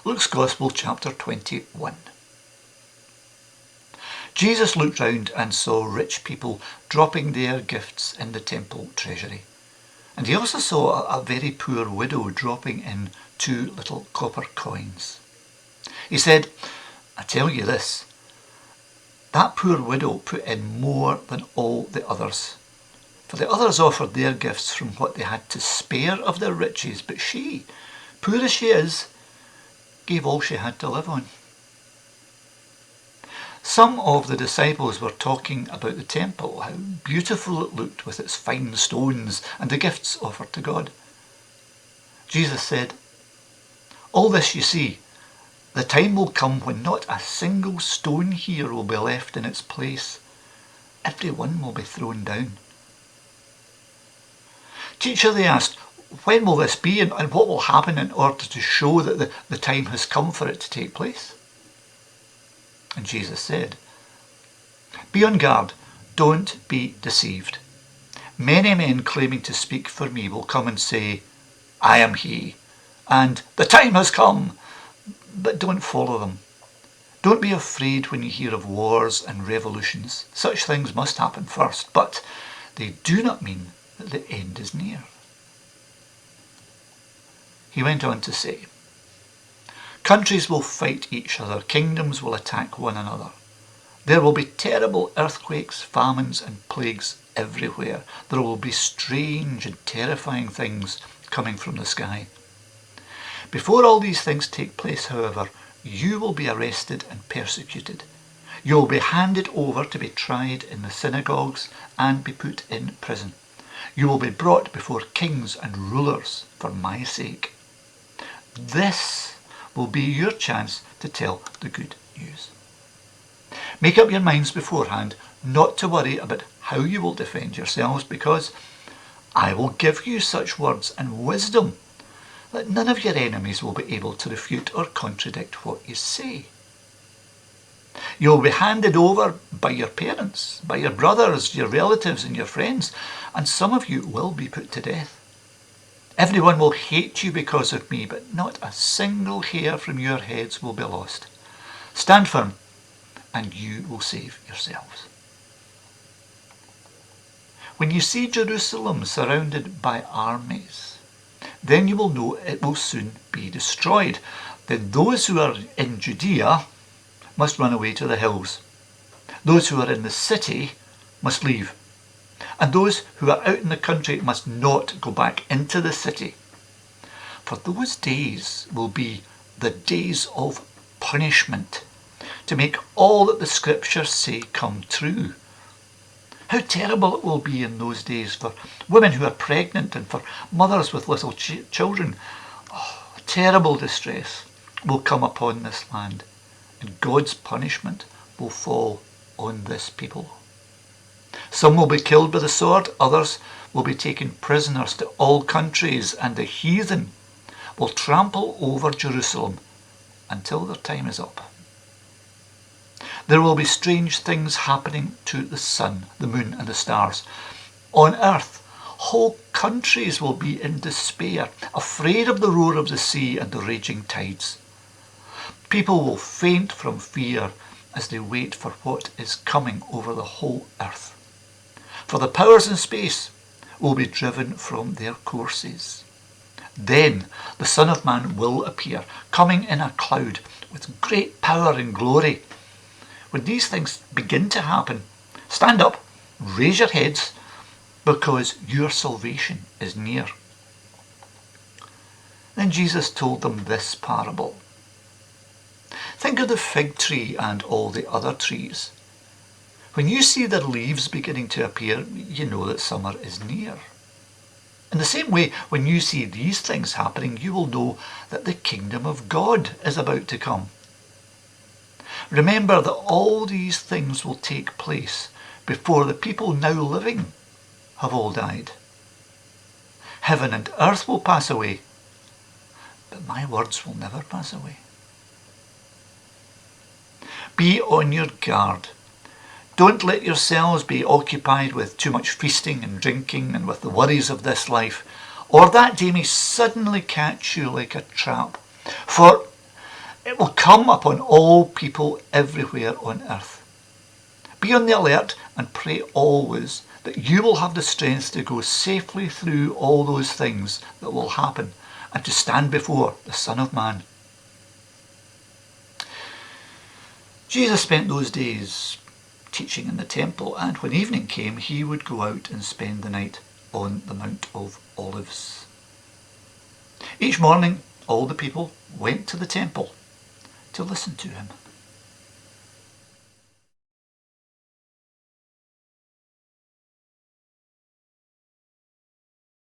Luke's Gospel, chapter 21. Jesus looked round and saw rich people dropping their gifts in the temple treasury. And he also saw a very poor widow dropping in 2 little copper coins. He said, "I tell you this, that poor widow put in more than all the others. For the others offered their gifts from what they had to spare of their riches, but she, poor as she is, gave all she had to live on." Some of the disciples were talking about the temple, how beautiful it looked with its fine stones and the gifts offered to God. Jesus said, "All this you see, the time will come when not a single stone here will be left in its place. Every one will be thrown down." "Teacher," they asked, "when will this be and what will happen in order to show that the time has come for it to take place?" And Jesus said, "Be on guard, don't be deceived. Many men claiming to speak for me will come and say, 'I am he,' and 'the time has come,' but don't follow them. Don't be afraid when you hear of wars and revolutions. Such things must happen first, but they do not mean that the end is near." He went on to say, "Countries will fight each other, kingdoms will attack one another. There will be terrible earthquakes, famines and plagues everywhere. There will be strange and terrifying things coming from the sky. Before all these things take place, however, you will be arrested and persecuted. You will be handed over to be tried in the synagogues and be put in prison. You will be brought before kings and rulers for my sake. This will be your chance to tell the good news. Make up your minds beforehand not to worry about how you will defend yourselves, because I will give you such words and wisdom that none of your enemies will be able to refute or contradict what you say. You will be handed over by your parents, by your brothers, your relatives and your friends, and some of you will be put to death. Everyone will hate you because of me, but not a single hair from your heads will be lost. Stand firm, and you will save yourselves. When you see Jerusalem surrounded by armies, then you will know it will soon be destroyed. Then those who are in Judea must run away to the hills. Those who are in the city must leave. And those who are out in the country must not go back into the city. For those days will be the days of punishment, to make all that the scriptures say come true. How terrible it will be in those days for women who are pregnant and for mothers with little children. Terrible distress will come upon this land, and God's punishment will fall on this people. Some will be killed by the sword, others will be taken prisoners to all countries, and the heathen will trample over Jerusalem until their time is up. There will be strange things happening to the sun, the moon and the stars. On earth, whole countries will be in despair, afraid of the roar of the sea and the raging tides. People will faint from fear as they wait for what is coming over the whole earth. For the powers in space will be driven from their courses. Then the Son of Man will appear, coming in a cloud with great power and glory. When these things begin to happen, stand up, raise your heads, because your salvation is near." Then Jesus told them this parable. "Think of the fig tree and all the other trees. When you see their leaves beginning to appear, you know that summer is near. In the same way, when you see these things happening, you will know that the kingdom of God is about to come. Remember that all these things will take place before the people now living have all died. Heaven and earth will pass away, but my words will never pass away. Be on your guard. Don't let yourselves be occupied with too much feasting and drinking and with the worries of this life, or that day may suddenly catch you like a trap. For It will come upon all people everywhere on earth. Be on the alert and pray always that you will have the strength to go safely through all those things that will happen and to stand before the Son of Man. Jesus spent those days teaching in the temple, and when evening came, he would go out and spend the night on the Mount of Olives. Each morning, all the people went to the temple to listen to him.